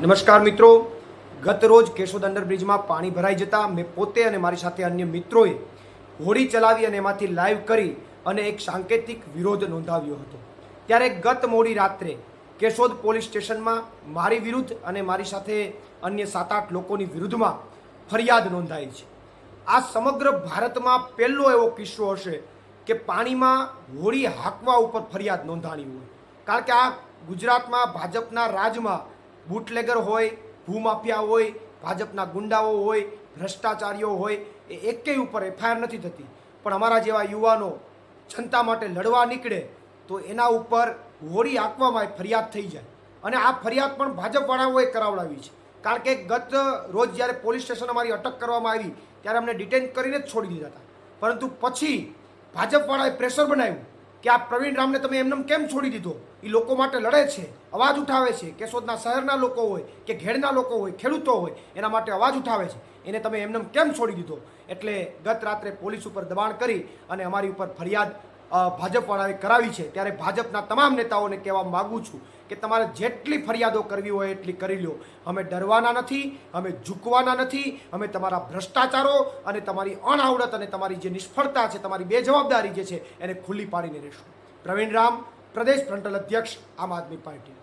નમસ્કાર મિત્રો, ગત રોજ કેશોદ અંડરબ્રિજમાં પાણી ભરાઈ જતા મેં પોતે અને મારી સાથે અન્ય મિત્રોએ હોડી ચલાવી અને એમાંથી લાઈવ કરી અને એક સાંકેતિક વિરોધ નોંધાવ્યો હતો. ત્યારે ગત મોડી રાત્રે કેશોદ પોલીસ સ્ટેશનમાં મારી વિરુદ્ધ અને મારી સાથે અન્ય 7-8 લોકોની વિરુદ્ધમાં ફરિયાદ નોંધાઈ છે. આ સમગ્ર ભારતમાં પહેલો એવો કિસ્સો હશે કે પાણીમાં હોડી હાંકવા ઉપર ફરિયાદ નોંધાણી હોય. કારણ કે આ ગુજરાતમાં ભાજપના રાજમાં બુટલેગર હોય, ભૂમાફિયા હોય, ભાજપના ગુંડાઓ હોય, ભ્રષ્ટાચારીઓ હોય, એ એકેય ઉપર એફઆઈઆર નથી થતી. પણ અમારા જેવા યુવાનો જનતા માટે લડવા નીકળે તો એના ઉપર હોડી હાંકવામાં ફરિયાદ થઈ જાય. અને આ ફરિયાદ પણ ભાજપવાળાઓએ કરાવડાવી છે. કારણ કે ગત રોજ જ્યારે પોલીસ સ્ટેશન અમારી અટક કરવામાં આવી ત્યારે અમને ડિટેન કરીને જ છોડી દીધા હતા. પરંતુ પછી ભાજપવાળાએ પ્રેશર બનાવ્યું કે આ પ્રવીણ રામને તમે એમને કેમ છોડી દીધો? એ લોકો માટે લડે છે, અવાજ ઉઠાવે છે. કેશોદના શહેરના લોકો હોય કે ઘેડના લોકો હોય, ખેડૂતો હોય, એના માટે અવાજ ઉઠાવે છે. એને તમે એમને કેમ છોડી દીધો? એટલે ગત રાત્રે પોલીસ ઉપર દબાણ કરી અને અમારી ઉપર ફરિયાદ ભાજપવાળાએ કરાવી છે. ત્યારે ભાજપના તમામ નેતાઓને કહેવા માગું છું કે તમારે જેટલી ફરિયાદો કરવી હોય એટલી કરી લો. અમે ડરવાના નથી, અમે ઝૂકવાના નથી. અમે તમારા ભ્રષ્ટાચારો અને તમારી અણઆવડત અને તમારી જે નિષ્ફળતા છે, તમારી બેજવાબદારી જે છે એને ખુલ્લી પાડીને રહેશું. પ્રવીણ રામ, પ્રદેશ ફ્રન્ટલ અધ્યક્ષ, આમ આદમી પાર્ટી.